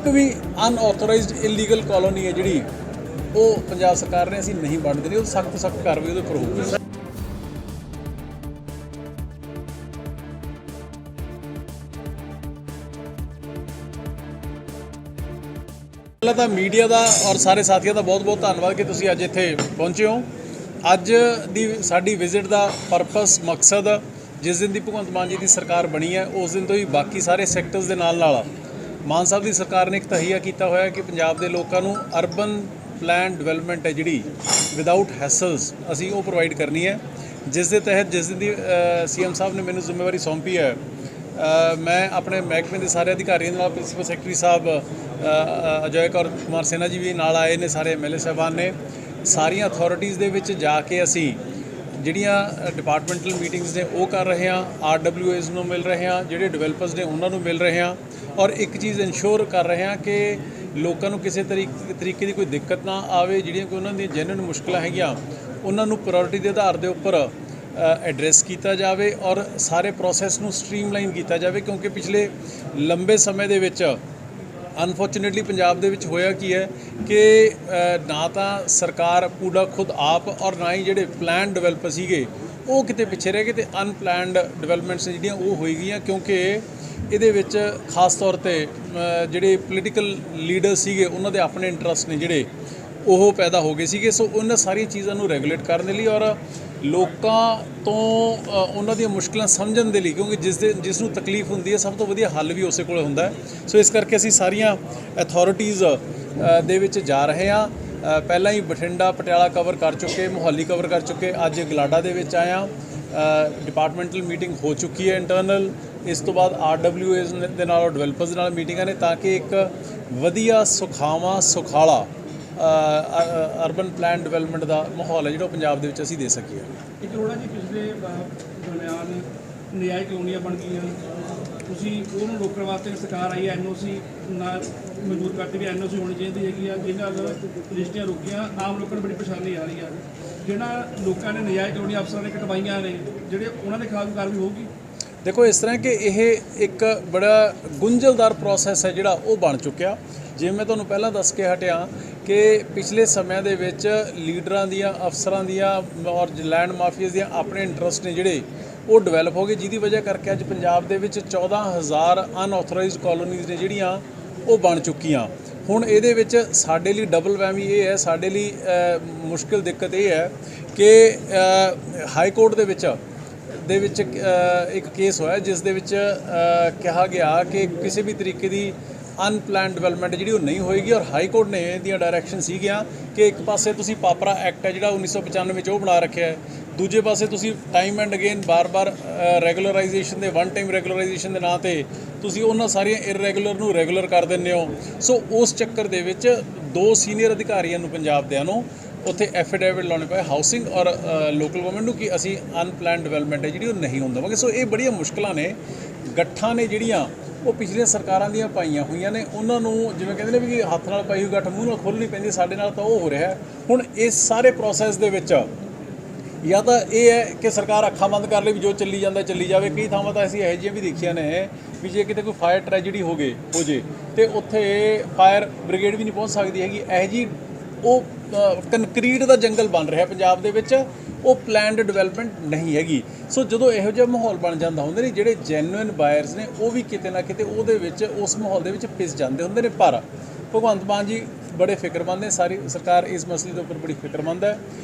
एक भी unauthorised illegal colony है जिहड़ी वो पंजाब सरकार ने असीं नहीं बण देनी, सख्त सख्त कार्रवाई उहदे उपर होਊਗੀ। ਪਹਿਲਾਂ ਤਾਂ ਮੀਡੀਆ ਦਾ ਔਰ ਸਾਰੇ ਸਾਥੀਆਂ ਦਾ ਬਹੁਤ-ਬਹੁਤ ਧੰਨਵਾਦ ਕਿ ਤੁਸੀਂ ਅੱਜ ਇੱਥੇ ਪਹੁੰਚੇ ਹੋ। ਅੱਜ ਦੀ ਸਾਡੀ ਵਿਜ਼ਿਟ ਦਾ ਪਰਪਸ ਮਕਸਦ ਜਿਸ ਦਿਨ ਦੀ ਭਗਵੰਤ ਮਾਨ ਜੀ ਦੀ ਸਰਕਾਰ ਬਣੀ ਹੈ ਉਸ ਦਿਨ ਤੋਂ ਹੀ ਬਾਕੀ ਸਾਰੇ ਸੈਕਟਰਸ ਦੇ ਨਾਲ ਮਾਨ ਸਾਹਿਬ ਦੀ ਸਰਕਾਰ ਨੇ ਇੱਕ ਤਹੀਆ ਕੀਤਾ ਹੋਇਆ ਕਿ ਪੰਜਾਬ ਦੇ ਲੋਕਾਂ ਨੂੰ ਅਰਬਨ ਪਲਾਨ ਡਿਵੈਲਪਮੈਂਟ ਹੈ ਜਿਹੜੀ ਵਿਦਆਊਟ ਹੈਸਲਸ ਅਸੀਂ ਉਹ ਪ੍ਰੋਵਾਈਡ ਕਰਨੀ ਹੈ, ਜਿਸ ਦੇ ਤਹਿਤ ਜਿਸ ਦਿਨ ਦੀ ਸੀਐਮ ਸਾਹਿਬ ਨੇ ਮੈਨੂੰ ਜ਼ਿੰਮੇਵਾਰੀ ਸੌਂਪੀ ਹੈ ਮੈਂ ਆਪਣੇ ਮਹਿਕਮੇ ਦੇ ਸਾਰੇ ਅਧਿਕਾਰੀਆਂ ਨਾਲ ਪ੍ਰਿੰਸੀਪਲ ਸੈਕਟਰੀ ਸਾਹਿਬ ਅਜय कुमार सिन्हा जी भी नाल आए ने, सारे MLA साहबान ने, सारिया अथॉरिटीज़ दे विच जाके असी जिहड़ियां डिपार्टमेंटल मीटिंग्स ने वो कर रहे हैं, RWAs नूं मिल रहे हैं, जिहड़े डिवेलपर्स ने उन्होंने मिल रहे हैं और एक चीज़ इंश्योर कर रहे हैं कि लोगों को किसी तरीके की कोई दिक्कत ना आवे, जिहड़ियां कोई उन्हां दी जेन्युइन मुश्किलां हैगियां उन्हां नूं प्रायोरिटी के आधार के उपर एड्रैस किया जाए और सारे प्रोसैस नूं स्ट्रीमलाइन किया जाए, क्योंकि पिछले लंबे समय दे विच अनफॉर्चुनेटली पंजाब दे विच होया की है कि ना तो सरकार पूरा खुद आप और ना ही जिहड़े प्लान डिवेलपर सीगे वो किते पिछे रह गए, तो अनपलैंड डिवेलपमेंट्स जिहड़ियां वो होई गईयां, क्योंकि इहदे विच खास तौर ते जिहड़े पोलीटिकल लीडर सीगे उन्हां दे अपने इंटरस्ट ने जिहड़े ਉਹ पैदा हो गए ਸੀਗੇ। सो उन्हां सारियां चीज़ों ਨੂੰ ਰੈਗੂਲੇਟ ਕਰਨ ਦੇ ਲਈ और ਲੋਕਾਂ ਤੋਂ ਉਹਨਾਂ ਦੀਆਂ ਮੁਸ਼ਕਿਲਾਂ ਸਮਝਣ ਦੇ ਲਈ, ਕਿਉਂਕਿ ਜਿਸ ਨੂੰ ਤਕਲੀਫ ਹੁੰਦੀ ਹੈ ਸਭ ਤੋਂ ਵਧੀਆ ਹੱਲ ਵੀ ਉਸੇ ਕੋਲ ਹੁੰਦਾ ਹੈ। ਸੋ ਇਸ ਕਰਕੇ ਅਸੀਂ ਸਾਰੀਆਂ ਅਥਾਰਟੀਜ਼ ਦੇ ਵਿੱਚ ਜਾ ਰਹੇ ਹਾਂ। ਪਹਿਲਾਂ ਹੀ ਬਠਿੰਡਾ ਪਟਿਆਲਾ ਕਵਰ ਕਰ ਚੁੱਕੇ, ਮੁਹਾਲੀ ਕਵਰ ਕਰ ਚੁੱਕੇ, ਅੱਜ ਗਲਾਡਾ ਦੇ ਵਿੱਚ ਆਇਆ। ਡਿਪਾਰਟਮੈਂਟਲ ਮੀਟਿੰਗ ਹੋ ਚੁੱਕੀ ਹੈ ਇੰਟਰਨਲ, ਇਸ ਤੋਂ ਬਾਅਦ RWAs ਦੇ ਨਾਲ ਡਿਵੈਲਪਰਸ ਨਾਲ ਮੀਟਿੰਗਾਂ ਨੇ ਤਾਂ ਕਿ ਇੱਕ ਵਧੀਆ ਸੁਖਾਵਾਂ ਸੁਖਾਲਾ अर्बन प्लान डिवेलपमेंट का माहौल है जो पंजाब के असीं दे सकीए। एक थोड़ा जी पिछले दरम्यान नजायज़ कलोनियां बन गई, रोकने वास्ते सरकार आई है, NOC ना मंजूर करती भी NOC होनी चाहिए है, जिन्हें अगर रजिस्ट्रियां रुकियां आम लोगों को बड़ी परेशानी आ रही है। जिन्होंने लोगों ने नजायज़ कलोनियां अफसर ने कटवाइयां ने जिहड़े उन्होंने खिलाफ कार्रवाई होगी। देखो इस तरह कि यह एक बड़ा गुंझलदार प्रोसैस है जिहड़ा वो बन चुकिया। जिवें मैं तुहानूं पहलां दस के हटिया कि पिछले समय दे विच लीडरां दियां अफसरां दियां और लैंड माफियाज दियां अपने इंटरस्ट ने जिहड़े वो डिवेलप हो गए, जिहदी वजह करके अज पंजाब दे विच 14,000 अनऑथोराइज्ड कॉलोनीज़ ने जिहड़ियां वो बन चुकियां। हुण इहदे विच साडे लई डबल वैमी ये है, साडे लई मुश्किल दिक्कत ये है कि हाई कोर्ट दे विच एक केस होया जिस दे विच कहा गया कि किसी भी तरीके की अनपलैन डिवेलपमेंट जी नहीं होएगी और हाई कोर्ट ने दियां डायरैक्शन सीगियां कि एक पासे तुसी पापरा एक्ट है जिहड़ा 1995 वो बना रखा है, दूजे पासे तुसी टाइम एंड अगेन बार बार रैगूलराइजेशन दे वन टाइम रैगूलराइजेशन के नाँ ते तुसी उन्हां सारियां इररेगूलर नूं रैगूलर कर दिंदे हो। सो उस चक्कर दे विच 2 सीनियर अधिकारियों नूं पंजाब दियां नूं उत्थे एफिडेविट लाने पे हाउसिंग और लोकल गवर्नमेंट नूं कि असी अनपलैन डिवेलपमेंट है जिहड़ी नहीं होण देवांगे। सो ये बड़ियां मुश्किलां ने, गट्ठां ने जिहड़ियां वो पिछले सरकारां दियां पाईयां होईयां ने, उन्हां नूं जिवें कहंदे ने भी हत्थ नाल पाई हुई गट्ठ मूँह नाल खोलनी पैंदी, साडे नाल तां वो हो रहा है। हुण इस सारे प्रोसैस दे विच या तो ये है कि सरकार अखां बंद कर ले भी जो चली जाता चली जाए। कई थावां तां असीं इहो जिहियां भी देखियां ने भी जे किते कोई फायर ट्रैजेडी हो जे तो उत्थे फायर ब्रिगेड भी नहीं पहुँच सकती हैगी। इहो जी वो कंक्रीट का जंगल बन रहा पंजाब दे विच, वो प्लैंड डिवेलपमेंट नहीं हैगी। सो जो इहो जिहा माहौल बन जाता होंदे ने, जिहड़े जेन्युइन बायर्स ने वो भी किते ना किते उहदे विच उस माहौल दे विच पिस जाते होंदे ने। पर भगवंत मान जी बड़े फिक्रमंद ने, सारी सरकार इस मसले के उपर बड़ी फिक्रमंद है।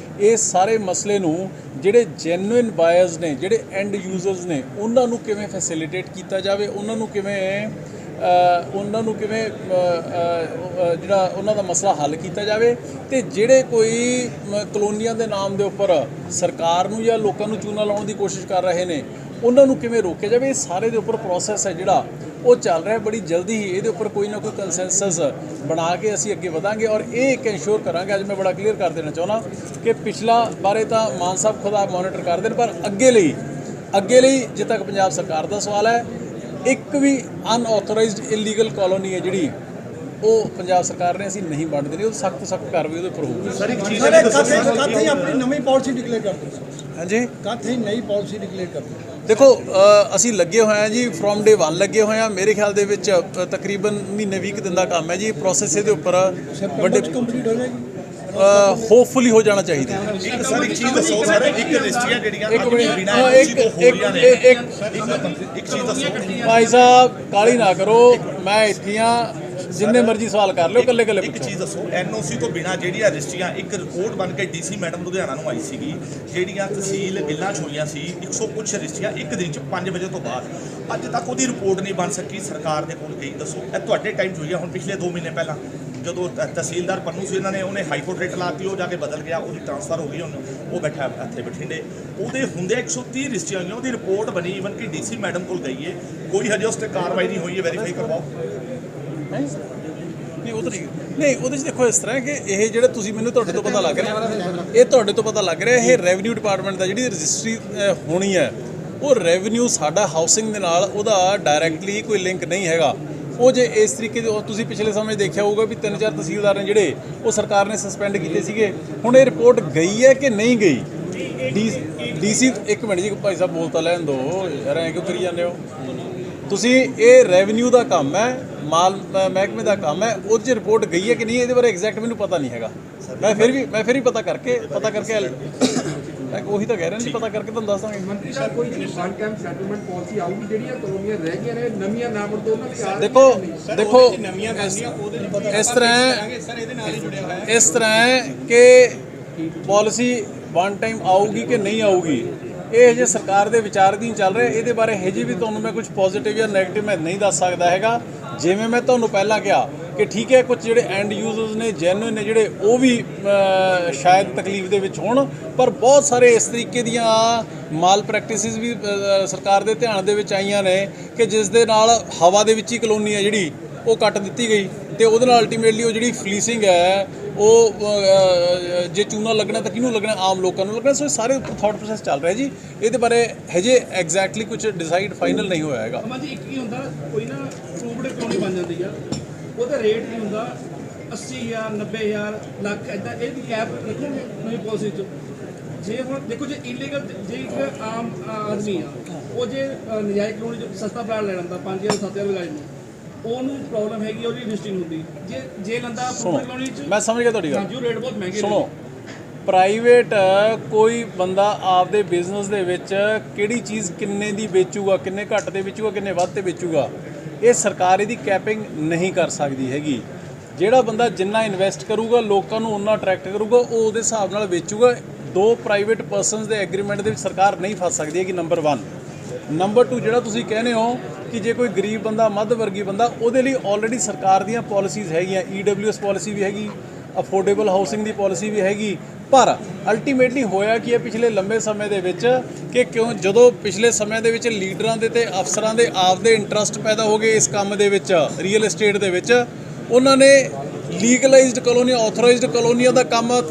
इस सारे मसले नूं जिहड़े जेन्युइन बायर्स ने, जिहड़े एंड यूजर्स ने, उन्हां नूं किवें फैसिलिटेट किया जाए, उन्हां नूं किवें जिहड़ा उन्हां दा मसला हल किया जाए, तो जिहड़े कोई कलोनियां दे नाम दे उपर सरकार नूं या लोकां नूं चूना लाउण दी कोशिश कर रहे ने उन्हां नूं किवें रोकिया जाए। इस सारे दे उपर प्रोसैस है जिहड़ा वो चल रहा है। बड़ी जल्दी ही ये उपर कोई ना कोई कंसैंसस बना के असीं अगे वधांगे और ये एक इंश्योर करांगे। अज मैं बड़ा क्लीयर कर देना चाहुंदा कि पिछला बारे तो मान साहब खुद आप मॉनिटर करते हैं, पर अगे लई जिथे तक पंजाब सरकार का सवाल है, एक भी अनऑथोराइज्ड इलीगल कॉलोनी है जिहड़ी वो पंजाब सरकार ने असीं नहीं बण देनी, सख्त कार्रवाई उहदे उपर होਊਗੀ। सर एक चीज़ अपनी नवीं पॉलिसी डिक्लेयर करते हैं। हाँ जी कद ही नई पॉलिसी डिक्लेयर कर दी ਦੇਖੋ ਅਸੀਂ ਲੱਗੇ ਹੋਏ ਹਾਂ ਜੀ ਫਰੋਮ ਡੇ 1 ਲੱਗੇ ਹੋਏ ਹਾਂ। ਮੇਰੇ ਖਿਆਲ ਦੇ ਵਿੱਚ ਤਕਰੀਬਨ ਮਹੀਨੇ 20 ਦਿਨ ਦਾ ਕੰਮ ਹੈ ਜੀ। ਪ੍ਰੋਸੈਸ ਇਹਦੇ ਉੱਪਰ ਵੱਡੇ ਕੰਪਲੀਟ ਹੋ ਜਾਏਗੀ। ਹੋਪਫੁਲੀ ਹੋ ਜਾਣਾ ਚਾਹੀਦਾ। ਇੱਕ ਸਰ ਇੱਕ ਚੀਜ਼ ਦੱਸੋ ਸਰ, ਇੱਕ ਰਜਿਸਟਰੀਆਂ ਜਿਹੜੀਆਂ ਇੱਕ ਆਪਣੀ ਮਿੰਟ, ਬਿਨਾਂ ਇੱਕ NOC ਤੋਂ ਹੋ ਰਹੀਆਂ ਨੇ, ਇੱਕ ਚੀਜ਼ ਦੱਸੋ ਭਾਈ ਸਾਹਿਬ ਕਾਲੀ ਨਾ ਕਰੋ, ਮੈਂ ਇੱਥੇ ਆ, ਜਿੰਨੇ ਮਰਜ਼ੀ ਸਵਾਲ ਕਰ ਲਿਓ, ਕੱਲੇ ਕੱਲੇ ਇੱਕ ਪੁੱਛੋ। ਚੀਜ਼ ਦੱਸੋ, NOC ਤੋਂ ਬਿਨਾਂ ਜਿਹੜੀਆਂ ਰਜਿਸਟਰੀਆਂ, ਇੱਕ ਰਿਪੋਰਟ ਬਣ ਕੇ DC ਮੈਡਮ ਲੁਧਿਆਣਾ ਨੂੰ ਆਈ ਸੀਗੀ, ਜਿਹੜੀਆਂ ਤਹਿਸੀਲ ਗਿੱਲਾਂ 'ਚ ਹੋਈਆਂ ਸੀ 100 ਕੁਛ ਰਜਿਸਟਰੀਆਂ ਇੱਕ ਦਿਨ 'ਚ 5 ਵਜੇ ਤੋਂ ਬਾਅਦ ਅੱਜ ਤੱਕ ਉਹਦੀ ਰਿਪੋਰਟ ਨਹੀਂ ਬਣ ਸਕੀ। ਸਰਕਾਰ ਦੇ ਕੋਲ ਗਈ, ਦੱਸੋ ਇਹ ਤੁਹਾਡੇ ਟਾਈਮ 'ਚ ਹੋਈ ਆ? ਹੁਣ ਪਿਛਲੇ 2 ਮਹੀਨੇ ਪਹਿਲਾਂ ਜਦੋਂ ਤਹਿਸੀਲਦਾਰ ਪੰਨੂ ਸੀ, ਇਹਨਾਂ ਨੇ ਉਹਨੇ ਹਾਈ ਕੋਰਟ ਰੇਟ ਲਾਤੀ, ਉਹ ਜਾ ਕੇ ਬਦਲ ਗਿਆ, ਉਹਦੀ ਟ੍ਰਾਂਸਫਰ ਹੋ ਗਈ, ਹੁਣ ਉਹ ਬੈਠਾ ਇੱਥੇ ਬਠਿੰਡੇ। ਉਹਦੇ ਹੁੰਦੇ 130 ਰਜਿਸਟਰੀਆਂ ਹੋਈਆਂ, ਉਹਦੀ ਰਿਪੋਰਟ ਬਣੀ, ਈਵਨ ਕਿ DC ਮੈਡਮ ਕੋਲ ਗਈ ਹੈ, ਕੋਈ ਹਜੇ ਉਸ ਤੇ ਕਾਰਵਾਈ ਨਹੀਂ ਹੋਈ ਹੈ। ਵੈਰੀਫਾਈ ਕਰਵਾਓ। ਨਹੀਂ ਉਹ ਤਾਂ ਨਹੀਂ, ਉਹਦੇ 'ਚ ਦੇਖੋ ਇਸ ਤਰ੍ਹਾਂ ਕਿ ਇਹ ਜਿਹੜੇ ਤੁਸੀਂ ਮੈਨੂੰ ਤੁਹਾਡੇ ਤੋਂ ਪਤਾ ਲੱਗ ਰਿਹਾ, ਇਹ ਤੁਹਾਡੇ ਤੋਂ ਪਤਾ ਲੱਗ ਰਿਹਾ, ਇਹ ਰੈਵਨਿਊ ਡਿਪਾਰਟਮੈਂਟ ਦਾ ਜਿਹੜੀ ਰਜਿਸਟਰੀ ਹੋਣੀ ਹੈ, ਉਹ ਰੈਵਨਿਊ ਸਾਡਾ ਹਾਊਸਿੰਗ ਦੇ ਨਾਲ ਉਹਦਾ ਡਾਇਰੈਕਟਲੀ ਕੋਈ ਲਿੰਕ ਨਹੀਂ ਹੈਗਾ। ਉਹ ਜੇ ਇਸ ਤਰੀਕੇ ਦੇ ਤੁਸੀਂ ਪਿਛਲੇ ਸਮੇਂ ਦੇਖਿਆ ਹੋਊਗਾ ਵੀ 3-4 ਤਹਿਸੀਲਦਾਰ ਨੇ ਜਿਹੜੇ ਉਹ ਸਰਕਾਰ ਨੇ ਸਸਪੈਂਡ ਕੀਤੇ ਸੀਗੇ। ਹੁਣ ਇਹ ਰਿਪੋਰਟ ਗਈ ਹੈ ਕਿ ਨਹੀਂ ਗਈ? DC ਇੱਕ ਮਿੰਟ ਜੀ ਭਾਈ ਸਾਹਿਬ ਬੋਲ ਤਾਂ ਲੈਣ ਦਿਓ ਯਾਰ, ਐਂ ਕਿਉਂ ਕਰੀ ਜਾਂਦੇ ਹੋ ਤੁਸੀਂ? ਇਹ ਰੈਵਨਿਊ ਦਾ ਕੰਮ ਹੈ, ਮਾਲ ਮਹਿਕਮੇ ਦਾ ਕੰਮ ਹੈ, ਉਹ 'ਚ ਰਿਪੋਰਟ ਗਈ ਹੈ ਕਿ ਨਹੀਂ ਇਹਦੇ ਬਾਰੇ ਐਗਜ਼ੈਕਟ ਮੈਨੂੰ ਪਤਾ ਨਹੀਂ ਹੈਗਾ। ਮੈਂ ਫਿਰ ਵੀ ਪਤਾ ਕਰਕੇ ਉਹੀ ਤਾਂ ਕਹਿ ਰਹੇ ਨੇ, ਪਤਾ ਕਰਕੇ ਤੁਹਾਨੂੰ ਦੱਸ ਦਾਂਗੇ। ਮੰਤਰੀ ਸਾਹਿਬ ਕੋਈ ਵਨ ਕੈਂਪ ਸੈਟਲਮੈਂਟ ਪਾਲਿਸੀ ਆਊਗੀ, ਜਿਹੜੀਆਂ ਕਲੋਨੀਆਂ ਰਹਿ ਗਈਆਂ ਨੇ ਨਵੀਆਂ ਨਾ ਬਣ ਤੋਂ ਉਹਨਾਂ ਦੀ ਦੇਖੋ ਇਸ ਤਰ੍ਹਾਂ ਹੈ ਕਿ ਪਾਲਿਸੀ ਵਨ ਟਾਈਮ ਆਊਗੀ ਕਿ ਨਹੀਂ ਆਊਗੀ, ਇਹ ਹਜੇ ਸਰਕਾਰ ਦੇ ਵਿਚਾਰਧੀਨ ਚੱਲ ਰਿਹਾ। ਇਹਦੇ ਬਾਰੇ ਹਜੇ ਵੀ ਤੁਹਾਨੂੰ ਮੈਂ ਕੁਝ ਪੋਜ਼ਿਟਿਵ ਜਾਂ ਨੈਗੇਟਿਵ ਮੈਂ ਨਹੀਂ ਦੱਸ ਸਕਦਾ ਹੈਗਾ। ਜਿਵੇਂ ਮੈਂ ਤੁਹਾਨੂੰ ਪਹਿਲਾਂ ਕਿਹਾ ਕਿ ਠੀਕ ਹੈ, ਕੁਝ ਜਿਹੜੇ ਐਂਡ ਯੂਜ਼ਰਸ ਨੇ, ਜੈਨੂਇਨ ਨੇ ਜਿਹੜੇ, ਉਹ ਵੀ ਸ਼ਾਇਦ ਤਕਲੀਫ ਦੇ ਵਿੱਚ ਹੋਣ, ਪਰ ਬਹੁਤ ਸਾਰੇ ਇਸ ਤਰੀਕੇ ਦੀਆਂ ਮਾਲ ਪ੍ਰੈਕਟਿਸਿਸ ਵੀ ਸਰਕਾਰ ਦੇ ਧਿਆਨ ਦੇ ਵਿੱਚ ਆਈਆਂ ਨੇ ਕਿ ਜਿਸ ਦੇ ਨਾਲ ਹਵਾ ਦੇ ਵਿੱਚ ਹੀ ਕਲੋਨੀ ਹੈ ਜਿਹੜੀ ਉਹ ਕੱਟ ਦਿੱਤੀ ਗਈ, ਤੇ ਉਹਦੇ ਨਾਲ ਅਲਟੀਮੇਟਲੀ ਉਹ ਜਿਹੜੀ ਫਲੀਸਿੰਗ ਹੈ ਉਹ ਜੇ ਚੂਨਾ ਲੱਗਣਾ ਤਾਂ ਕਿਹਨੂੰ ਲੱਗਣਾ? ਆਮ ਲੋਕਾਂ ਨੂੰ ਲੱਗਣਾ। ਸੋ ਇਹ ਸਾਰੇ ਥਾਟ ਪ੍ਰੋਸੈਸ ਚੱਲ ਰਿਹਾ ਜੀ। ਇਹਦੇ ਬਾਰੇ ਹਜੇ ਐਗਜ਼ੈਕਟਲੀ ਕੁਝ ਡਿਸਾਈਡ ਫਾਈਨਲ ਨਹੀਂ ਹੋਇਆ ਹੈਗਾ। ਅਮਨ ਜੀ, ਇੱਕ ਕੀ ਹੁੰਦਾ, ਕੋਈ ਨਾ ਪ੍ਰੂਵਡ ਕਲੋਨੀ ਬਣ ਜਾਂਦੀ ਆ, ਉਹਦਾ ਰੇਟ ਨਹੀਂ ਹੁੰਦਾ 80,000 90,000 ਲੱਖ ਇਦਾਂ, ਇਹ ਵੀ ਕੈਪ ਰੱਖੋਗੇ ਨਵੀਂ ਪਾਲਿਸੀ 'ਚ? ਜੇ ਹੁਣ ਦੇਖੋ, ਜੇ ਇਲੀਗਲ, ਜੇ ਇੱਕ ਆਮ ਆਦਮੀ ਆ, ਉਹ ਜੇ ਨਜਾਇਜ਼ ਕਲੋਨੀ 'ਚ ਸਸਤਾ ਪਲਾਟ ਲੈ ਲੈਂਦਾ 5,000 7,000 ਲਗਾਈ ਨੂੰ, ਉਹਨੂੰ ਪ੍ਰੋਬਲਮ ਹੈਗੀ, ਉਹਦੀ ਰਜਿਸਟਰਿੰਗ ਹੁੰਦੀ। ਜੇ ਲੰਦਾ ਪ੍ਰੂਵਡ ਕਲੋਨੀ 'ਚ, ਮੈਂ ਸਮਝ ਗਿਆ ਤੁਹਾਡੀ ਗੱਲ। ਜੋ ਰੇਟ ਬਹੁਤ ਮਹਿੰਗੇ ਸੁਣੋ, ਪ੍ਰਾਈਵੇਟ ਕੋਈ ਬੰਦਾ ਆਪਦੇ ਬਿਜ਼ਨਸ ਦੇ ਵਿੱਚ ਕਿਹੜੀ ਚੀਜ਼ ਕਿੰਨੇ ਦੀ ਵੇਚੂਗਾ, ਕਿੰਨੇ ਘੱਟ ਤੇ ਵੇਚੂਗਾ, ਕਿੰਨੇ ਵੱਧ ਤੇ ਵੇਚੂਗਾ, ਇਹ ਸਰਕਾਰ ਇਹਦੀ ਕੈਪਿੰਗ ਨਹੀਂ ਕਰ ਸਕਦੀ ਹੈਗੀ। ਜਿਹੜਾ ਬੰਦਾ ਜਿੰਨਾ ਇਨਵੈਸਟ ਕਰੂਗਾ, ਲੋਕਾਂ ਨੂੰ ਉਨਾ ਅਟਰੈਕਟ ਕਰੂਗਾ, ਉਹ ਉਹਦੇ ਹਿਸਾਬ ਨਾਲ ਵੇਚੂਗਾ। ਦੋ ਪ੍ਰਾਈਵੇਟ ਪਰਸਨਸ ਦੇ ਐਗਰੀਮੈਂਟ ਦੇ ਵਿੱਚ ਸਰਕਾਰ ਨਹੀਂ ਫਸ ਸਕਦੀ ਹੈ ਕਿ ਨੰਬਰ 1। ਨੰਬਰ 2, ਜਿਹੜਾ ਤੁਸੀਂ ਕਹਿੰਦੇ ਹੋ ਕਿ ਜੇ ਕੋਈ ਗਰੀਬ ਬੰਦਾ, ਮੱਧ ਵਰਗੀ ਬੰਦਾ, ਉਹਦੇ ਲਈ ਆਲਰੇਡੀ ਸਰਕਾਰ ਦੀਆਂ ਪਾਲਿਸੀਜ਼ ਹੈਗੀਆਂ। EWS ਪਾਲਿਸੀ ਵੀ ਹੈਗੀ, ਅਫੋਰਡੇਬਲ ਹਾਊਸਿੰਗ ਦੀ ਪਾਲਿਸੀ ਵੀ ਹੈਗੀ। ਪਰ ਅਲਟੀਮੇਟਲੀ ਹੋਇਆ ਕੀ ਹੈ ਪਿਛਲੇ ਲੰਬੇ ਸਮੇਂ ਦੇ ਵਿੱਚ ਕਿ ਜਦੋਂ ਪਿਛਲੇ ਸਮੇਂ ਦੇ ਵਿੱਚ ਲੀਡਰਾਂ ਦੇ ਤੇ ਅਫਸਰਾਂ ਦੇ ਆਪਦੇ ਇੰਟਰਸਟ ਪੈਦਾ ਹੋ ਗਏ ਇਸ ਕੰਮ ਦੇ ਵਿੱਚ, ਰੀਅਲ ਏਸਟੇਟ ਦੇ ਵਿੱਚ, ਉਹਨਾਂ ਨੇ ਲੀਗਲਾਈਜ਼ਡ ਕਲੋਨੀ, ਆਥੋਰਾਈਜ਼ਡ ਕਲੋਨੀਆਂ ਦਾ ਕੰਮ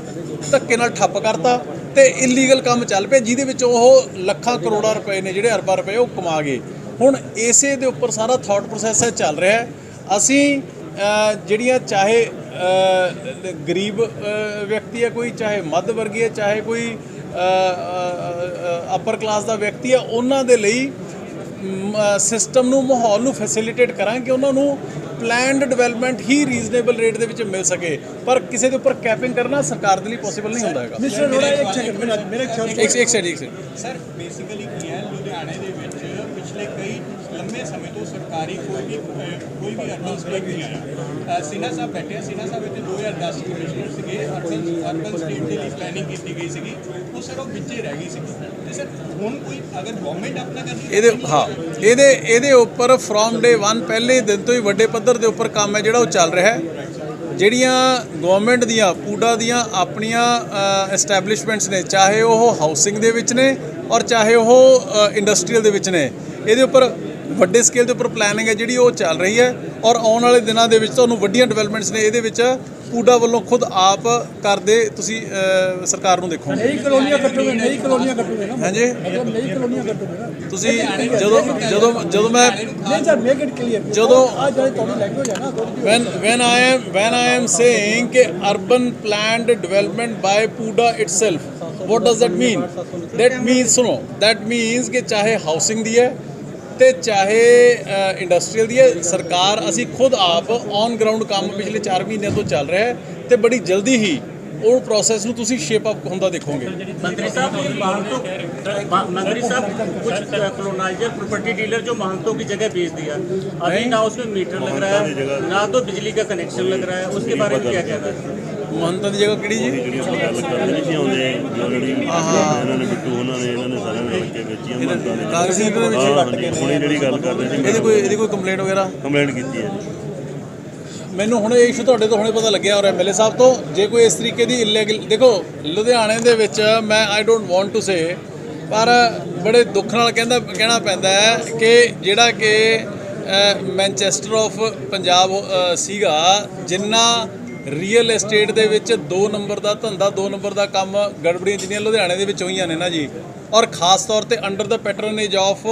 ਧੱਕੇ ਨਾਲ ਠੱਪ ਕਰਤਾ ਤੇ ਇਲੀਗਲ ਕੰਮ ਚੱਲ ਪਿਆ, ਜਿਹਦੇ ਵਿੱਚ ਉਹ ਲੱਖਾਂ ਕਰੋੜਾਂ ਰੁਪਏ ਨੇ, ਜਿਹੜੇ ਅਰਬਾਂ ਰੁਪਏ ਉਹ ਕਮਾ ਗਏ। ਹੁਣ ਇਸੇ ਦੇ ਉੱਪਰ ਸਾਰਾ ਥਾਟ ਪ੍ਰੋਸੈਸ ਚੱਲ ਰਿਹਾ ਹੈ। ਅਸੀਂ ਜਿਹੜੀਆਂ ਚਾਹੇ ਗਰੀਬ ਵਿਅਕਤੀ ਹੈ ਕੋਈ, ਚਾਹੇ ਮੱਧ ਵਰਗੀ ਹੈ, ਚਾਹੇ ਕੋਈ ਅਪਰ ਕਲਾਸ ਦਾ ਵਿਅਕਤੀ ਹੈ, ਉਹਨਾਂ ਦੇ ਲਈ ਸਿਸਟਮ ਨੂੰ, ਮਾਹੌਲ ਨੂੰ ਫੈਸਿਲਿਟੇਟ ਕਰਾਂਗੇ ਕਿ ਉਹਨਾਂ ਨੂੰ ਪਲੈਨਡ ਡਿਵੈਲਪਮੈਂਟ ਹੀ ਰੀਜ਼ਨੇਬਲ ਰੇਟ ਦੇ ਵਿੱਚ ਮਿਲ ਸਕੇ। ਪਰ ਕਿਸੇ ਦੇ ਉੱਪਰ ਕੈਪਿੰਗ ਕਰਨਾ ਸਰਕਾਰ ਦੇ ਲਈ ਪੋਸੀਬਲ ਨਹੀਂ ਹੁੰਦਾ ਹੈਗਾ। ਮਿਸਟਰ ਅਰੋੜਾ, ਇੱਕ ਸੈਕਿੰਡ ਮੇਰੇ ਖਿਆਲ ਇੱਕ ਸੈਕਿੰਡ ਸਰ, ਬੇਸਿਕਲੀ ਕੀ ਹੈ, ਲੁਧਿਆਣੇ ਦੇ ਵਿੱਚ ਪਿਛਲੇ ਕਈ ਲੰਮੇ ਸਮੇਂ ਤੋਂ ਸਰਕਾਰੀ ਕੋਈ ਵੀ ਅਰਬਨ ਸਟੇਟ ਨਹੀਂ ਆਇਆ। ਸਿਨਹਾ ਸਾਹਿਬ ਬੈਠੇ ਆ, ਸਿਨਹਾ ਸਾਹਿਬ ਇੱਥੇ 2010 ਕਮਿਸ਼ਨਰ ਸੀਗੇ, ਅਰਬਨ ਸਟੇਟ ਦੇ ਲਈ ਪਲੈਨਿੰਗ ਕੀਤੀ ਗਈ ਸੀਗੀ, ਉਹ ਸਰ ਉਹ ਵਿੱਚੇ ਰਹਿ ਗਈ ਸੀਗੀ। ਤੇ ਸਰ ਹੁਣ ਕੋਈ ਅਗਰ ਗਵਰਨਮੈਂਟ ਆਪਣਾ ਕਰਦੀ ਇਹਦੇ ਉੱਪਰ ਫਰੋਮ ਡੇ 1 ਪਹਿਲੇ ਦਿਨ ਤੋਂ ਹੀ ਵੱਡੇ ਪੱਧਰ ਦੇ ਉੱਪਰ ਕੰਮ ਹੈ ਜਿਹੜਾ ਉਹ ਚੱਲ ਰਿਹਾ ਹੈ। ਜਿਹੜੀਆਂ ਗਵਰਨਮੈਂਟ ਦੀਆਂ, ਪੂਡਾ ਦੀਆਂ ਆਪਣੀਆਂ ਐਸਟੈਬਲਿਸ਼ਮੈਂਟਸ ਨੇ, ਚਾਹੇ ਉਹ ਹਾਊਸਿੰਗ ਦੇ ਵਿੱਚ ਨੇ ਔਰ ਚਾਹੇ ਉਹ ਇੰਡਸਟਰੀਅਲ ਦੇ ਵਿੱਚ ਨੇ, ਇਹਦੇ ਉੱਪਰ ਵੱਡੇ ਸਕੇਲ ਦੇ ਉੱਪਰ ਪਲੈਨਿੰਗ ਹੈ ਜਿਹੜੀ ਉਹ ਚੱਲ ਰਹੀ ਹੈ। ਔਰ ਆਉਣ ਵਾਲੇ ਦਿਨਾਂ ਦੇ ਵਿੱਚ ਤੁਹਾਨੂੰ ਵੱਡੀਆਂ ਡਿਵੈਲਪਮੈਂਟਸ ਨੇ ਇਹਦੇ ਵਿੱਚ ਪੂਡਾ ਵੱਲੋਂ ਖੁਦ ਆਪ ਕਰਦੇ, ਤੁਸੀਂ ਸਰਕਾਰ ਨੂੰ ਦੇਖੋ। ਨਈ ਕਲੋਨੀਆਂ ਕੱਟੋਗੇ, ਨਈ ਕਲੋਨੀਆਂ ਕੱਟੋਗੇ ਨਾ? ਹਾਂਜੀ, ਮਤਲਬ ਨਈ ਕਲੋਨੀਆਂ ਕੱਟੋਗੇ ਨਾ ਤੁਸੀਂ ਜਦੋਂ ਮੈਂ ਨਹੀਂ ਸਰ, ਮੇਕ ਇਟ ਕਲੀਅਰ। ਜਦੋਂ ਆ ਜਿਹੜੀ ਤੁਹਾਡੀ ਲੈਂਗੁਏਜ ਹੈ ਨਾ, when I am saying ਕਿ urban planned development by PUDA itself, what does that mean? That means सुनो, that means कि चाहे हाउसिंग दी है ਤੇ ਚਾਹੇ ਇੰਡਸਟਰੀਅਲ ਦੀ ਹੈ, ਸਰਕਾਰ ਅਸੀਂ ਖੁਦ ਆਪ ਔਨ ਗਰਾਊਂਡ ਕੰਮ ਪਿਛਲੇ 4 ਮਹੀਨਿਆਂ ਤੋਂ ਚੱਲ ਰਿਹਾ ਹੈ ਤੇ ਬੜੀ ਜਲਦੀ ਹੀ ਉਹ ਪ੍ਰੋਸੈਸ ਨੂੰ ਤੁਸੀਂ ਸ਼ੇਪ ਅਪ ਹੁੰਦਾ ਦੇਖੋਗੇ। मंत्री साहब ये महंतों मंत्री साहब कुछ कॉलोनाइजर प्रॉपर्टी डीलर जो महंतों की जगह बेच दिया, अभी ना उसमें मीटर लग रहा है ना तो बिजली का कनेक्शन लग रहा है, उसके बारे में क्या कहना है? ਮਹੰਤਾਂ ਦੀ ਜਗ੍ਹਾ ਕਿਹੜੀ ਜੀ? ਕਾਂਗਰਸੀ ਲੀਡਰ ਦੇ ਵਿੱਚ ਕੱਟ ਕੇ ਇਹਦੀ ਕੋਈ ਕੰਪਲੇਂਟ ਵਗੈਰਾ ਕੀਤੀ ਹੈ। ਮੈਨੂੰ ਹੁਣ ਇਹ ਇਸ਼ੂ ਤੁਹਾਡੇ ਤੋਂ ਹੁਣੇ ਪਤਾ ਲੱਗਿਆ ਔਰ ਐਮਐਲਏ ਸਾਹਿਬ ਤੋਂ। ਜੇ ਕੋਈ ਇਸ ਤਰੀਕੇ ਦੀ ਇਲੀਗਲ ਦੇਖੋ ਲੁਧਿਆਣੇ ਦੇ ਵਿੱਚ ਮੈਂ I don't want to say ਪਰ ਬੜੇ ਦੁੱਖ ਨਾਲ ਕਹਿਣਾ ਪੈਂਦਾ ਹੈ ਕਿ ਜਿਹੜਾ ਕਿ ਮੈਨਚੈਸਟਰ ਆਫ ਪੰਜਾਬ ਸੀਗਾ, ਜਿੰਨਾ ਰੀਅਲ ਏਸਟੇਟ ਦੇ ਵਿੱਚ 2 ਨੰਬਰ ਦਾ ਧੰਦਾ 2 ਨੰਬਰ ਦਾ ਕੰਮ ਗੜਬੜੀਆਂ ਜਿੰਨੀਆਂ ਲੁਧਿਆਣੇ ਦੇ ਵਿੱਚ ਹੋਈਆਂ ਨੇ ਨਾ ਜੀ, ਔਰ ਖਾਸ ਤੌਰ ਤੇ ਅੰਡਰ ਦਾ ਪੈਟਰਨੇਜ ਆਫ